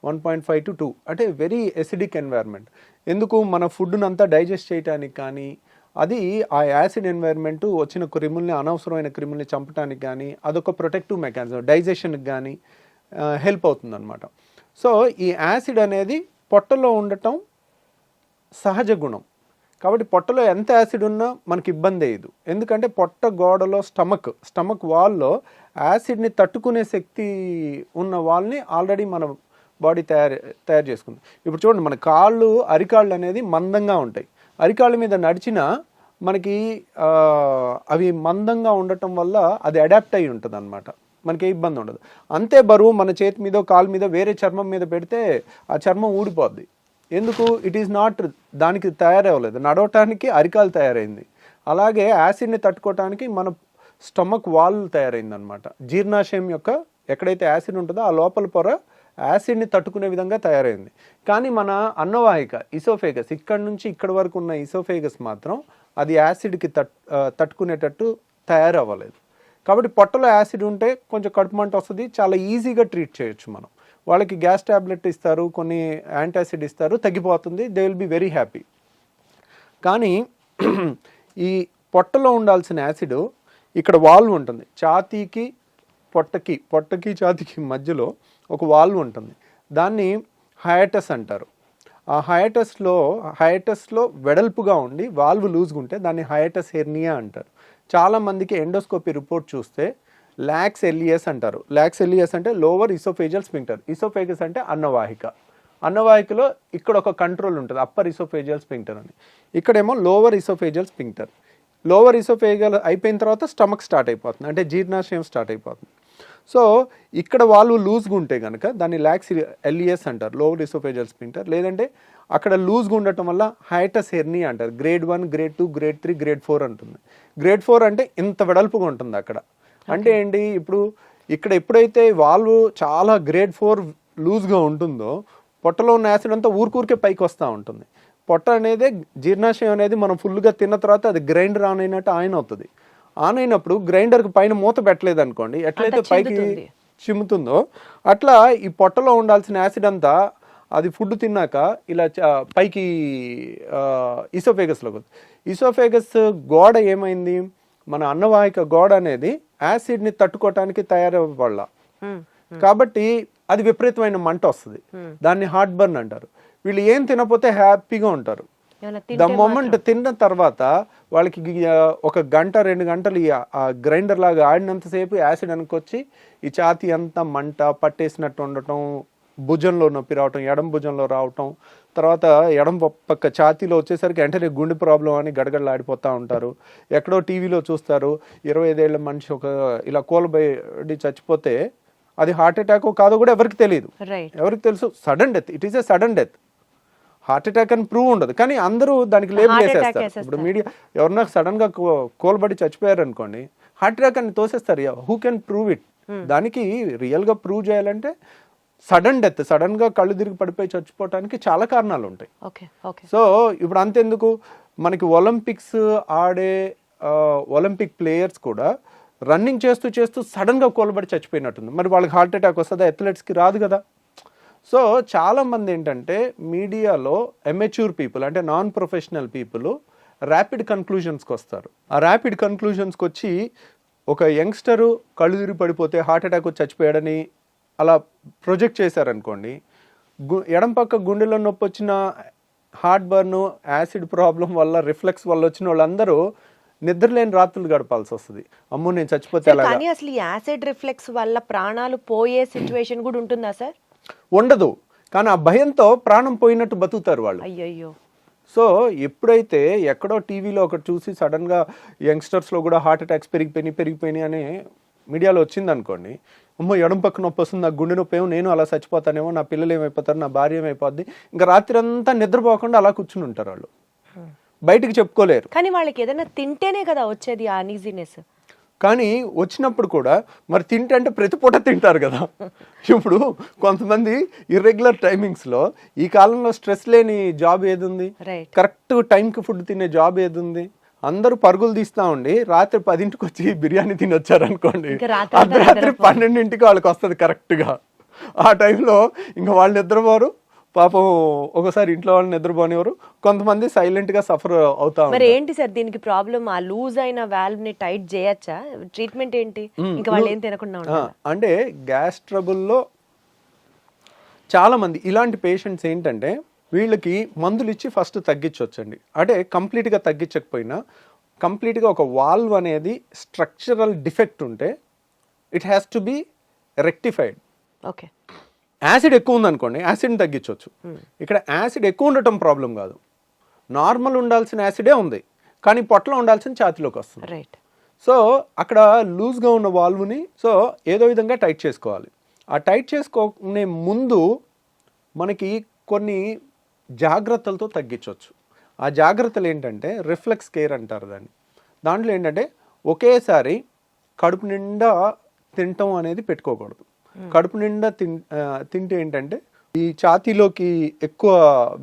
1.5 to 2. అంటే వెరీ ఎసిడిక్ ఎన్వైర్న్మెంట్. ఎందుకు మన ఫుడ్ను అంతా డైజెస్ట్ చేయడానికి కానీ, అది ఆ యాసిడ్ ఎన్వైర్న్మెంట్ వచ్చిన క్రిముల్ని, అనవసరమైన క్రిముల్ని చంపడానికి కానీ అదొక ప్రొటెక్టివ్ మెకానిజం, డైజెషన్కి కానీ హెల్ప్ అవుతుంది అనమాట. సో ఈ యాసిడ్ అనేది పొట్టలో ఉండటం సహజ గుణం. కాబట్టి పొట్టలో ఎంత యాసిడ్ ఉన్నా మనకి ఇబ్బంది అయ్యదు. ఎందుకంటే పొట్ట గోడలో స్టమక్ వాల్లో యాసిడ్ని తట్టుకునే శక్తి ఉన్న వాళ్ళని ఆల్రెడీ మన బాడీ తయారు చేసుకుంది. ఇప్పుడు చూడండి, మన కాళ్ళు, అరికాళ్ళు అనేది మందంగా ఉంటాయి. అరికాళ్ళ మీద నడిచినా మనకి అవి మందంగా ఉండటం వల్ల అది అడాప్ట్ అయి ఉంటుంది అనమాట, మనకి ఏ ఇబ్బంది ఉండదు. అంతే బరువు మన చేతి మీద, కాలు మీద, వేరే చర్మం మీద పెడితే ఆ చర్మం ఊడిపోద్ది. ఎందుకు? ఇట్ ఈస్ నాట్, దానికి తయారవ్వలేదు, నడవటానికి అరికాలు తయారైంది. అలాగే యాసిడ్ని తట్టుకోవటానికి మన స్టమక్ వాల్ తయారైంది అనమాట. జీర్ణాశయం యొక్క ఎక్కడైతే యాసిడ్ ఉంటుందో ఆ లోపల పొర యాసిడ్ని తట్టుకునే విధంగా తయారైంది. కానీ మన అన్నవాహిక, ఇసోఫేగస్, ఇక్కడ నుంచి ఇక్కడ వరకు ఉన్న ఇసోఫేగస్ మాత్రం అది యాసిడ్కి తట్టుకునేటట్టు తయారవ్వలేదు. కాబట్టి పొట్టలో యాసిడ్ ఉంటే కొంచెం కడుపు మంట వస్తుంది, చాలా ఈజీగా ట్రీట్ చేయొచ్చు మనం. వాళ్ళకి గ్యాస్ ట్యాబ్లెట్ ఇస్తారు, కొన్ని యాంటాసిడ్ ఇస్తారు, తగ్గిపోతుంది, they will be very happy. కానీ ఈ పొట్టలో ఉండాల్సిన యాసిడ్ ఇక్కడ వాల్వ్ ఉంటుంది, ఛాతీకి పొట్టకి ఛాతీకి మధ్యలో ఒక వాల్వ్ ఉంటుంది, దాన్ని హయాటస్ అంటారు. ఆ హయాటస్లో వెడల్పుగా ఉండి వాల్వ్ లూజ్గా ఉంటే దాన్ని హయాటస్ హెర్నియా అంటారు. చాలామందికి ఎండోస్కోపీ రిపోర్ట్ చూస్తే లాక్స్ ఎలియస్ అంటారు. లాక్స్ ఎలియస్ అంటే లోవర్ ఇసోఫేజియల్ స్పింక్టర్. ఇసోఫేగస్ అంటే అన్నవాహికలో ఇక్కడ ఒక కంట్రోల్ ఉంటుంది, అప్పర్ ఇసోఫేజియల్ స్పింక్టర్ అని. ఇక్కడేమో lower oesophageal sphincter. Lower oesophageal అయిపోయిన తర్వాత స్టమక్ స్టార్ట్ అయిపోతుంది, అంటే జీర్ణాశయం స్టార్ట్ అయిపోతుంది. సో ఇక్కడ వాళ్ళు లూజ్గా ఉంటే కనుక దాన్ని లాక్స్ ఎలియస్ అంటారు, లోవర్ ఇసోఫేజియల్ స్పింక్టర్. లేదంటే అక్కడ లూజ్గా ఉండటం వల్ల హయాటస్ హెర్నియా అంటారు. గ్రేడ్ 1, గ్రేడ్ 2, గ్రేడ్ 3, గ్రేడ్ 4 ఉంటుంది. గ్రేడ్ 4 అంటే ఇంత వెడల్పుగా ఉంటుంది అక్కడ. అంటే ఏంటి, ఇప్పుడు ఇక్కడ ఎప్పుడైతే వాల్వ్ చాలా గ్రేడ్ 4 లూజ్గా ఉంటుందో పొట్టలో ఉన్న యాసిడ్ అంతా ఊరికే పైకి వస్తూ ఉంటుంది. పొట్ట అనేది, జీర్ణాశయం అనేది మనం ఫుల్గా తిన్న తర్వాత అది గ్రైండర్ ఆన్ అయినట్టు అవుతుంది. ఆన్ అయినప్పుడు గ్రైండర్కి పైన మూత పెట్టలేదు అనుకోండి, ఎట్లయితే పైకి చిమ్ముతుందో అట్లా ఈ పొట్టలో ఉండాల్సిన యాసిడ్ అంతా అది ఫుడ్ తిన్నాక ఇలా పైకి ఇసోఫేగస్లోకి వస్తుంది. ఇసోఫేగస్ గోడ ఏమైంది, మన అన్నవాహిక గోడ అనేది యాసిడ్ని తట్టుకోవటానికి తయారవ్వాల, కాబట్టి అది విపరీతమైన మంట వస్తుంది, దాన్ని హార్ట్ బర్న్ అంటారు. వీళ్ళు ఏం తినకపోతే హ్యాపీగా ఉంటారు. ద మొమెంట్ తిన్న తర్వాత వాళ్ళకి ఒక గంట 2 గంటలు ఆ గ్రైండర్ లాగా ఆడినంతసేపు యాసిడ్ అనుకొచ్చి ఈ ఛాతీ అంతా మంట పట్టేసినట్టు ఉండటం, భుజంలో నొప్పి రావటం, ఎడం భుజంలో రావటం, తర్వాత ఎడం పక్క ఛాతీలో వచ్చేసరికి వెంటనే గుండె ప్రాబ్లం అని గడగడలాడిపోతూ ఉంటారు. ఎక్కడో టీవీలో చూస్తారు 25 ఏళ్ల మనిషి ఒక ఇలా కూలబడి చచ్చిపోతే అది హార్ట్ అటాక్ కాదో కూడా ఎవరికి తెలియదు. ఎవరికి తెలుసు? Sudden death. It is a sudden death. Heart attack అని ప్రూవ్ ఉండదు, కానీ అందరూ దానికి లేబుల్ వేసేస్తారు. ఇప్పుడు మీడియా ఎవరన్నా సడన్ గా కోల్బడి చచ్చిపోయారు అనుకోండి, హార్ట్ అటాక్ అని తోసేస్తారు. Who can prove it? దానికి రియల్ గా ప్రూవ్ చేయాలంటే సడన్ డెత్, సడన్ గా కళ్ళు తిరిగి పడిపోయి చచ్చిపోవటానికి చాలా కారణాలు ఉంటాయి. సో ఇప్పుడు అంతెందుకు, మనకి ఒలింపిక్స్ ఆడే ఒలింపిక్ ప్లేయర్స్ కూడా రన్నింగ్ చేస్తూ సడన్ గా కోల్బడి చచ్చిపోయినట్టుంది. మరి వాళ్ళకి హార్ట్ అటాక్ వస్తుందా? అథ్లెట్స్కి రాదు కదా. సో చాలామంది ఏంటంటే మీడియాలో ఎమెచ్యూర్ పీపుల్, అంటే నాన్ ప్రొఫెషనల్ పీపుల్ ర్యాపిడ్ కన్క్లూజన్స్కి వస్తారు. ఆ ర్యాపిడ్ కన్క్లూజన్స్కి వచ్చి ఒక యంగ్స్టరు కళ్ళు తిరిగి పడిపోతే హార్ట్ అటాక్ వచ్చి చచ్చిపోయాడని అలా ప్రొజెక్ట్ చేశారనుకోండి, ఎడం పక్క గుండెలో నొప్పి వచ్చిన, హార్ట్ బర్న్, యాసిడ్ ప్రాబ్లం వల్ల, రిఫ్లెక్స్ వల్ల వచ్చిన వాళ్ళందరూ నిద్రలేని రాత్రులు గడపాల్సి వస్తుంది. అమ్మో నేను చచ్చిపోతే సార్, ఎలాగా? కానీ అసలు ఈ యాసిడ్ రిఫ్లెక్స్ వల్ల ప్రాణాలు పోయే సిచ్యువేషన్ కూడా ఉంటుందా సార్? ఉండదు, కానీ ఆ భయంతో ప్రాణం పోయినట్టు బతుకుతారు వాళ్ళు. అయ్యయ్యో. సో ఎప్పుడైతే ఎక్కడో టీవీలో ఒకటి చూసి సడన్గా యంగ్స్టర్స్లో కూడా హార్ట్ అటాక్స్ పెరిగిపోయినాయి అని మీడియాలో వచ్చింది అనుకోండి, అమ్మో ఎడం పక్క నొప్పి వస్తుంది, నాకు గుండె నొప్పి ఏమో, నేను అలా చచ్చిపోతానేమో, నా పిల్లలు ఏమైపోతారు, నా భార్య ఏమైపోద్ది, ఇంకా రాత్రి అంతా నిద్రపోకుండా అలా కూర్చుని ఉంటారు వాళ్ళు, బయటికి చెప్పుకోలేరు. కానీ వాళ్ళకి ఏదైనా తింటేనే కదా వచ్చేది ఆ అనీజీనెస్. కానీ వచ్చినప్పుడు కూడా మరి తింటే ప్రతి పూట తింటారు కదా. ఇప్పుడు కొంతమంది ఇర్రెగ్యులర్ టైమింగ్స్లో, ఈ కాలంలో స్ట్రెస్ లేని జాబ్ ఏది ఉంది, రైట్. కరెక్ట్ టైంకి ఫుడ్ తినే జాబ్ ఏది ఉంది? అందరూ పరుగులు తీస్తా ఉండి రాత్రి 10ంటికి వచ్చి బిర్యానీ తిని వచ్చారనుకోండి, ఇంకా రాత్రి అర్ధరాత్రి 12ంటికి వాళ్ళకి వస్తుంది కరెక్ట్గా. ఆ టైంలో ఇంకా వాళ్ళు నిద్రపోరు పాపం, ఒకసారి ఇంట్లో వాళ్ళు నిద్రపోనివారు, కొంతమంది సైలెంట్గా సఫర్ అవుతా మరి ఉంటారు. ఏంటి సార్ దీనికి ప్రాబ్లం? ఆ లూజ్ అయిన వాల్వ్ ని టైట్ చేయొచ్చా? ట్రీట్మెంట్ ఏంటి? ఇంకా వాళ్ళు ఏం తినకుండా ఉంటారు? అంటే గ్యాస్ ట్రబుల్లో చాలా మంది ఇలాంటి పేషెంట్స్ ఏంటంటే వీళ్ళకి మందులు ఇచ్చి ఫస్ట్ తగ్గించవచ్చండి. అంటే కంప్లీట్గా తగ్గించకపోయినా కంప్లీట్గా ఒక వాల్వ్ అనేది స్ట్రక్చరల్ డిఫెక్ట్ ఉంటే it has to be rectified. Okay. Acid ఎక్కువ ఉందనుకోండి, యాసిడ్ని తగ్గించవచ్చు. ఇక్కడ యాసిడ్ ఎక్కువ ఉండటం ప్రాబ్లం కాదు, నార్మల్ ఉండాల్సిన యాసిడే ఉంది, కానీ పొట్టలో ఉండాల్సిన ఛాతీలోకి వస్తుంది. రైట్. సో అక్కడ లూజ్గా ఉన్న వాల్వ్ని సో ఏదో విధంగా టైట్ చేసుకోవాలి. ఆ టైట్ చేసుకునే ముందు మనకి కొన్ని జాగ్రత్తలతో తగ్గించవచ్చు. ఆ జాగ్రత్తలు ఏంటంటే రిఫ్లెక్స్ కేర్ అంటారు దాన్ని. దాంట్లో ఏంటంటే ఒకేసారి కడుపు నిండా తినటం అనేది పెట్టుకోకూడదు. కడుపు నిండా తింటే ఏంటంటే ఈ ఛాతీలోకి ఎక్కువ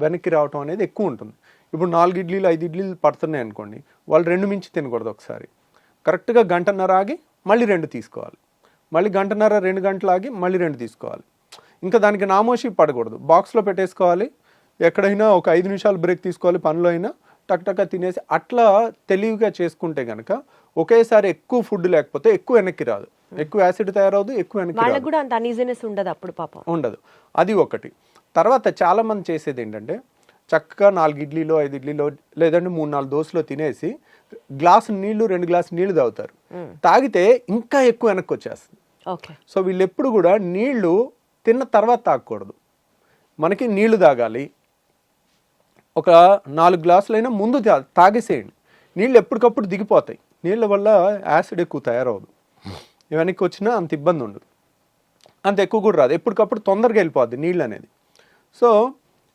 వెనక్కి రావటం అనేది ఎక్కువ ఉంటుంది. ఇప్పుడు 4 ఇడ్లీలు 5 ఇడ్లీలు పడుతున్నాయి అనుకోండి, వాళ్ళు 2 మించి తినకూడదు. ఒకసారి కరెక్ట్గా గంటన్నర ఆగి మళ్ళీ 2 తీసుకోవాలి, మళ్ళీ గంటన్నర 2 గంటలు ఆగి మళ్ళీ 2 తీసుకోవాలి. ఇంకా దానికి నామోషి పడకూడదు, బాక్స్లో పెట్టేసుకోవాలి. ఎక్కడైనా ఒక 5 నిమిషాలు బ్రేక్ తీసుకోవాలి, పనిలో అయినా టక్ తినేసి అట్లా తెలివిగా చేసుకుంటే కనుక ఒకేసారి ఎక్కువ ఫుడ్ లేకపోతే ఎక్కువ వెనక్కి రాదు, ఎక్కువ యాసిడ్ తయారవదు, ఎక్కువ వెనక్కి వాళ్ళకి కూడా అంత అనీజీనెస్ ఉండదు అప్పుడు పాపం. ఉండదు. అది ఒకటి. తర్వాత చాలా మంది చేసేది ఏంటంటే చక్కగా 4 ఇడ్లీలో 5 ఇడ్లీలో లేదంటే 3-4 దోశలో తినేసి గ్లాసు నీళ్లు 2 గ్లాసు నీళ్లు తాగుతారు. తాగితే ఇంకా ఎక్కువ వెనక్కి వచ్చేస్తుంది. ఓకే. సో వీళ్ళు ఎప్పుడు కూడా నీళ్లు తిన్న తర్వాత తాగకూడదు, మనకి నీళ్లు తాగాలి. ఒక 4 గ్లాసులైనా ముందు తాగేసేయండి. నీళ్ళు ఎప్పటికప్పుడు దిగిపోతాయి, నీళ్ళ వల్ల యాసిడ్ ఎక్కువ తయారవదు, వెనక్కి వచ్చినా అంత ఇబ్బంది ఉండదు, అంత ఎక్కువ కూడా రాదు, ఎప్పటికప్పుడు తొందరగా వెళ్ళిపోద్ది నీళ్ళు అనేది. సో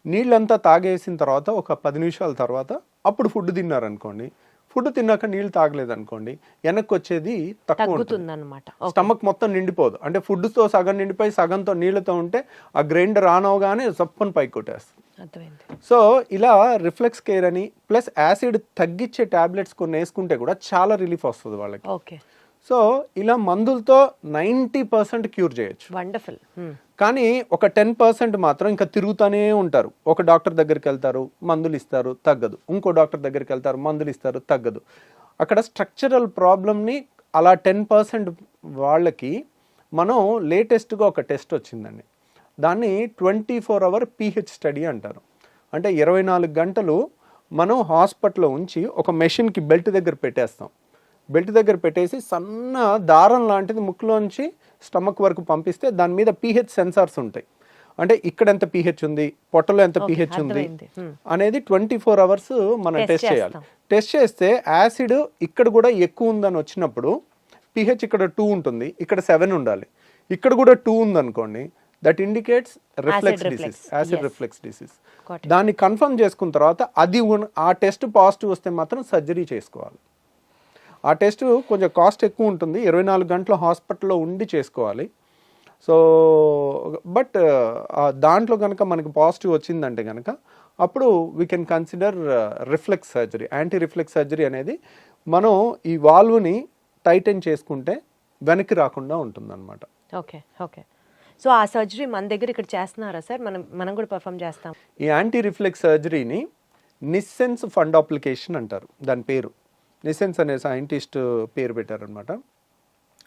నీళ్ళంతా తాగేసిన తర్వాత ఒక 10 నిమిషాల తర్వాత అప్పుడు ఫుడ్ తిన్నారనుకోండి, ఫుడ్ తిన్నాక నీళ్ళు తాగలేదనుకోండి, వెనక్కి వచ్చేది తక్కువ ఉంటుంది అన్నమాట. స్టమక్ మొత్తం నిండిపోదు. అంటే ఫుడ్తో సగం నిండిపోయి సగంతో నీళ్ళతో ఉంటే ఆ గ్రైండర్ ఆన్ అవగానే సప్పని పైకి కొట్టేస్తుంది. సో ఇలా రిఫ్లెక్స్ కేర్ అని ప్లస్ యాసిడ్ తగ్గించే టాబ్లెట్స్ కొన్ని వేసుకుంటే కూడా చాలా రిలీఫ్ వస్తుంది వాళ్ళకి. ఓకే. సో ఇలా మందులతో 90% క్యూర్ చేయొచ్చు. వండర్ఫుల్. కానీ ఒక 10% మాత్రం ఇంకా తిరుగుతూనే ఉంటారు. ఒక డాక్టర్ దగ్గరికి వెళ్తారు, మందులు ఇస్తారు, తగ్గదు. ఇంకో డాక్టర్ దగ్గరికి వెళ్తారు, మందులు ఇస్తారు, తగ్గదు. అక్కడ స్ట్రక్చరల్ ప్రాబ్లమ్ని అలా 10% వాళ్ళకి మనం లేటెస్ట్గా ఒక టెస్ట్ వచ్చిందండి, దాన్ని 24 hour pH స్టడీ అంటారు. అంటే 24 గంటలు మనం హాస్పిటల్లో ఉంచి ఒక మెషిన్కి బెల్ట్ దగ్గర పెట్టేస్తాం. బెల్ట్ దగ్గర పెట్టేసి సన్న దారం లాంటిది ముక్కులోంచి స్టమక్ వరకు పంపిస్తే దాని మీద pH సెన్సార్స్ ఉంటాయి. అంటే ఇక్కడ ఎంత pH ఉంది, పొట్టలో ఎంత pH ఉంది అనేది 24 hours మనం టెస్ట్ చేయాలి. టెస్ట్ చేస్తే యాసిడ్ ఇక్కడ కూడా ఎక్కువ ఉందని వచ్చినప్పుడు pH ఇక్కడ 2 ఉంటుంది, ఇక్కడ 7 ఉండాలి. ఇక్కడ కూడా 2 ఉందనుకోండి, that indicates reflex disease, acid reflex disease. దాన్ని కన్ఫర్మ్ చేసుకున్న తర్వాత అది ఆ టెస్ట్ పాజిటివ్ వస్తే మాత్రం సర్జరీ చేసుకోవాలి. ఆ టెస్ట్ కొంచెం కాస్ట్ ఎక్కువ ఉంటుంది, 24 గంటలు హాస్పిటల్లో ఉండి చేసుకోవాలి. సో బట్ దాంట్లో కనుక మనకి పాజిటివ్ వచ్చిందంటే కనుక అప్పుడు we can consider reflex surgery. Anti reflex surgery అనేది మనం ఈ వాల్వ్ని టైటన్ చేసుకుంటే వెనక్కి రాకుండా ఉంటుందన్నమాట. ఓకే. ఓకే. సో ఆ సర్జరీ మన దగ్గర ఇక్కడ చేస్తున్నారా సార్? మనం కూడా పర్ఫామ్ చేస్తాం. ఈ యాంటీ రిఫ్లెక్స్ సర్జరీని నిస్సెన్స్ ఫండ్ అప్లికేషన్ అంటారు. దాని పేరు నిసెన్స్ అనే సైంటిస్ట్ పేరు పెట్టారనమాట.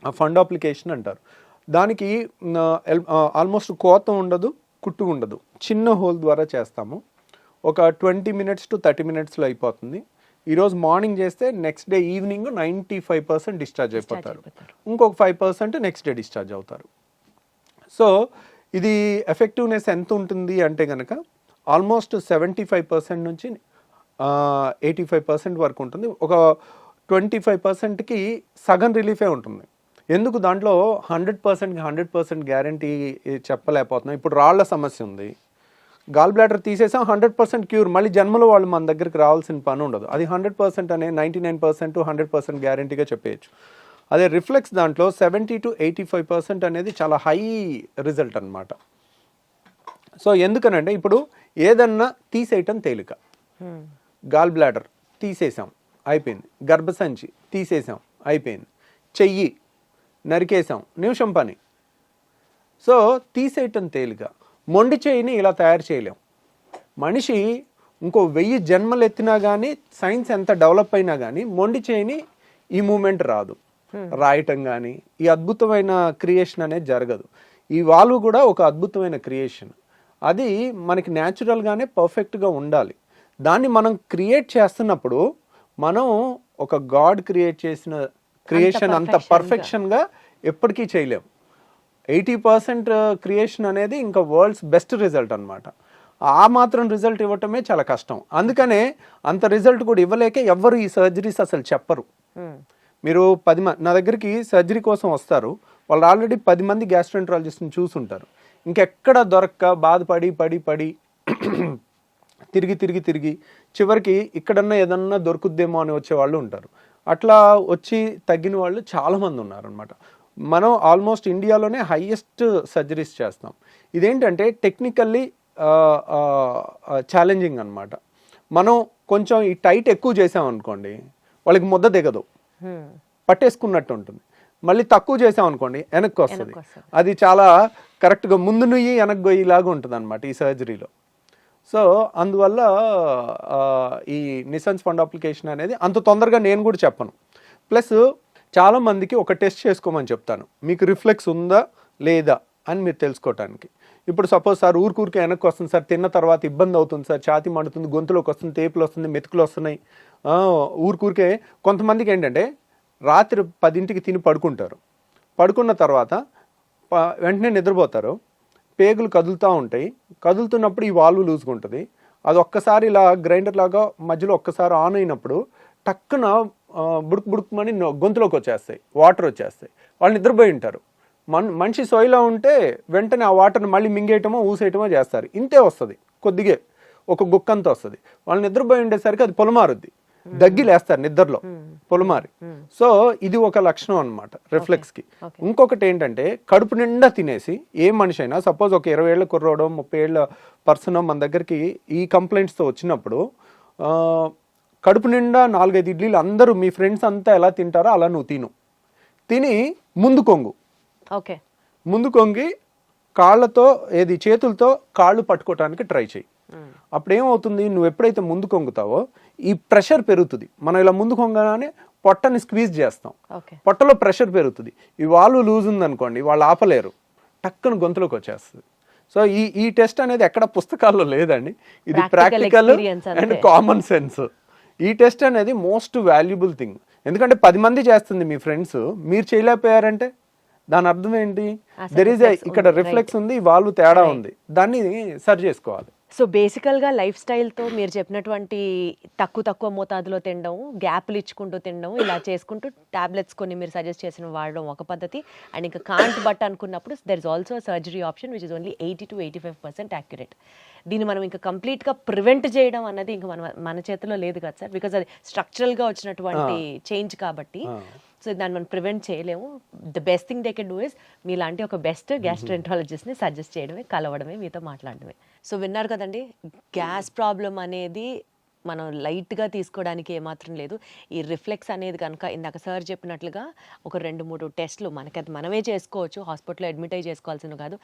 ఆ ఫండ్ అప్లికేషన్ అంటారు. దానికి ఆల్మోస్ట్ కోత ఉండదు, కుట్టు ఉండదు, చిన్న హోల్ ద్వారా చేస్తాము. ఒక 20 minutes to 30 minutesలో అయిపోతుంది. ఈరోజు మార్నింగ్ చేస్తే నెక్స్ట్ డే ఈవినింగ్ 95% డిశ్చార్జ్ అయిపోతారు. ఇంకొక 5% నెక్స్ట్ డే డిశ్చార్జ్ అవుతారు. సో ఇది ఎఫెక్టివ్నెస్ ఎంత ఉంటుంది అంటే కనుక ఆల్మోస్ట్ 75% నుంచి 85% వరకు ఉంటుంది. ఒక 25%కి సగం రిలీఫే ఉంటుంది. ఎందుకు దాంట్లో 100% గ్యారంటీ చెప్పలేకపోతున్నాం. ఇప్పుడు రాళ్ల సమస్య ఉంది, గాల్ బ్లాడర్ తీసేసాం, 100% క్యూర్, మళ్ళీ జన్మలో వాళ్ళు మన దగ్గరికి రావాల్సిన పని ఉండదు. అది 100% అనే 99% 100% గ్యారంటీగా చెప్పేయచ్చు. అదే రిఫ్లెక్స్ దాంట్లో 70 to 85% అనేది చాలా హై రిజల్ట్ అనమాట. సో ఎందుకనంటే ఇప్పుడు ఏదన్నా తీసేయటం తేలిక. గాల్ బ్లాడర్ తీసేసాం, అయిపోయింది. గర్భసంచి తీసేసాం, అయిపోయింది. చెయ్యి నరికేసాం, నిమిషం పని. సో తీసేయటం తేలిక. మొండి చేయిని ఇలా తయారు చేయలేం. మనిషి ఇంకో 1000 జన్మలు ఎత్తినా కానీ, సైన్స్ ఎంత డెవలప్ అయినా కానీ మొండి చేయిని ఈ మూమెంట్ రాదు. రాయటం కానీ ఈ అద్భుతమైన క్రియేషన్ అనేది జరగదు. ఈ వాల్వ్ కూడా ఒక అద్భుతమైన క్రియేషన్. అది మనకి న్యాచురల్గానే పర్ఫెక్ట్గా ఉండాలి. దాన్ని మనం క్రియేట్ చేస్తున్నప్పుడు మనం ఒక గాడ్ క్రియేట్ చేసిన క్రియేషన్ అంత పర్ఫెక్షన్గా ఎప్పటికీ చేయలేం. 80% క్రియేషన్ అనేది ఇంకా వరల్డ్స్ బెస్ట్ రిజల్ట్ అనమాట. ఆ మాత్రం రిజల్ట్ ఇవ్వటమే చాలా కష్టం. అందుకనే అంత రిజల్ట్ కూడా ఇవ్వలేక ఎవ్వరు ఈ సర్జరీస్ అసలు చెప్పరు. మీరు 10 మంది నా దగ్గరికి సర్జరీ కోసం వస్తారు, వాళ్ళు ఆల్రెడీ 10 మంది గ్యాస్ట్రోఎంట్రాలజిస్ట్ని చూసుంటారు. ఇంకెక్కడ దొరక్క బాధపడి పడి పడి తిరిగి చివరికి ఇక్కడన్నా ఏదన్నా దొరుకుద్దేమో అని వచ్చే వాళ్ళు ఉంటారు. అట్లా వచ్చి తగ్గిన వాళ్ళు చాలామంది ఉన్నారనమాట. మనం ఆల్మోస్ట్ ఇండియాలోనే హైయెస్ట్ సర్జరీస్ చేస్తాం. ఇదేంటంటే టెక్నికల్లీ ఛాలెంజింగ్ అనమాట. మనం కొంచెం ఈ టైట్ ఎక్కువ చేసామనుకోండి వాళ్ళకి ముద్ద దిగదు, పట్టేసుకున్నట్టు ఉంటుంది. మళ్ళీ తక్కువ చేసామనుకోండి వెనక్కి వస్తుంది. అది చాలా కరెక్ట్గా ముందు నుయ్యి వెనక్కి గొయ్యిలాగా ఉంటుంది అనమాట ఈ సర్జరీలో. సో అందువల్ల ఈ నిసన్స్ ఫండ్ అప్లికేషన్ అనేది అంత తొందరగా నేను కూడా చెప్పను. ప్లస్ చాలామందికి ఒక టెస్ట్ చేసుకోమని చెప్తాను, మీకు రిఫ్లెక్స్ ఉందా లేదా అని మీరు తెలుసుకోవటానికి. ఇప్పుడు సపోజ్ సార్ ఊరికే వెనక్కి వస్తుంది సార్, తిన్న తర్వాత ఇబ్బంది అవుతుంది సార్, ఛాతి మండుతుంది, గొంతులోకి వస్తుంది, తేపులు వస్తుంది, మెతుకులు వస్తున్నాయి. ఊరికే కొంతమందికి ఏంటంటే రాత్రి 10ంటికి తిని పడుకుంటారు, పడుకున్న తర్వాత వెంటనే నిద్రపోతారు, పేగులు కదులుతూ ఉంటాయి, కదులుతున్నప్పుడు ఈ వాల్వ్ లూజ్గా ఉంటుంది. అది ఒక్కసారి ఇలా గ్రైండర్ లాగా మధ్యలో ఒక్కసారి ఆన్ అయినప్పుడు టక్కున బుడుకుమని గొంతులోకి వచ్చేస్తాయి, వాటర్ వచ్చేస్తాయి. వాళ్ళు నిద్రపోయి ఉంటారు. మనిషి సోయిలో ఉంటే వెంటనే ఆ వాటర్ని మళ్ళీ మింగేయటమో ఊసేయటమో చేస్తారు. ఇంతే వస్తుంది, కొద్దిగా ఒక గుక్కంతా వస్తుంది. వాళ్ళు నిద్రపోయి ఉండేసరికి అది పొలమారుద్ది, దగ్గిలేస్తారు నిద్రలో పొలమారి. సో ఇది ఒక లక్షణం అనమాట రిఫ్లెక్స్కి. ఇంకొకటి ఏంటంటే కడుపు నిండా తినేసి ఏ మనిషి అయినా, సపోజ్ ఒక 20 ఏళ్ళ కుర్రోడో 30 ఏళ్ళ పర్సన్ మన దగ్గరికి ఈ కంప్లైంట్స్తో వచ్చినప్పుడు కడుపు నిండా 4-5 ఇడ్లీలు అందరూ మీ ఫ్రెండ్స్ అంతా ఎలా తింటారో అలా నువ్వు తిని ముందు కొంగు, ముందు కొంగి కాళ్ళతో చేతులతో కాళ్ళు పట్టుకోవటానికి ట్రై చేయి. అప్పుడు ఏమవుతుంది, నువ్వు ఎప్పుడైతే ముందు కొంగుతావో ఈ ప్రెషర్ పెరుగుతుంది. మనం ఇలా ముందు కొంగగానే పొట్టని స్క్వీజ్ చేస్తాం, పొట్టలో ప్రెషర్ పెరుగుతుంది. ఈ వాల్వ్ లూజ్ ఉందనుకోండి వాళ్ళు ఆపలేరు, టక్కున గొంతులోకి వచ్చేస్తుంది. సో ఈ టెస్ట్ అనేది ఎక్కడ పుస్తకాల్లో లేదండి, ఇది ప్రాక్టికల్ అండ్ కామన్ సెన్స్. ఈ టెస్ట్ అనేది మోస్ట్ వాల్యుబుల్ థింగ్. ఎందుకంటే 10 మంది చేస్తుంది మీ ఫ్రెండ్స్, మీరు చేయలేకపోయారంటే దాని అర్థం ఏంటి? ఇక్కడ రిఫ్లెక్స్ ఉంది, వాళ్ళు తేడా ఉంది, దాన్ని సరి చేసుకోవాలి. సో బేసికల్గా లైఫ్ స్టైల్తో మీరు చెప్పినటువంటి తక్కువ మోతాదులో తినడం, గ్యాప్లు ఇచ్చుకుంటూ తినడం, ఇలా చేసుకుంటూ టాబ్లెట్స్ కొన్ని మీరు సజెస్ట్ చేసిన వాడడం ఒక పద్ధతి. అండ్ ఇంకా కాంట్ బట్ అనుకున్నప్పుడు there is also surgery option which is only 80 to 85% accurate. దీన్ని మనం ఇంకా కంప్లీట్గా ప్రివెంట్ చేయడం అన్నది ఇంకా మన చేతిలో లేదు కదా సార్, బికాజ్ అది స్ట్రక్చరల్గా వచ్చినటువంటి చేంజ్ కాబట్టి. సో దాన్ని మనం ప్రివెంట్ చేయలేము. The best thing they can do is మీలాంటి ఒక బెస్ట్ గ్యాస్ట్రోఎంట్రాలజిస్ట్ని సజెస్ట్ చేయడమే, కలవడమే, మీతో మాట్లాడడమే. సో విన్నారు కదండి, గ్యాస్ ప్రాబ్లం అనేది మనం లైట్గా తీసుకోవడానికి ఏమాత్రం లేదు. ఈ రిఫ్లెక్స్ అనేది కనుక ఇందాక సార్ చెప్పినట్లుగా ఒక 2-3 టెస్టులు మనకి మనమే చేసుకోవచ్చు, హాస్పిటల్లో అడ్మిట్ అయ్యి చేసుకోవాల్సిన కాదు.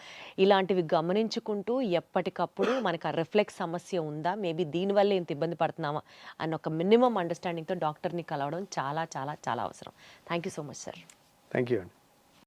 ఇలాంటివి గమనించుకుంటూ ఎప్పటికప్పుడు మనకు ఆ రిఫ్లెక్స్ సమస్య ఉందా, మేబీ దీనివల్ల ఇంత ఇబ్బంది పడుతున్నామా అన్న ఒక మినిమం అండర్స్టాండింగ్తో డాక్టర్ని కలవడం చాలా చాలా చాలా అవసరం. Thank you so much sir. Thank you అండి.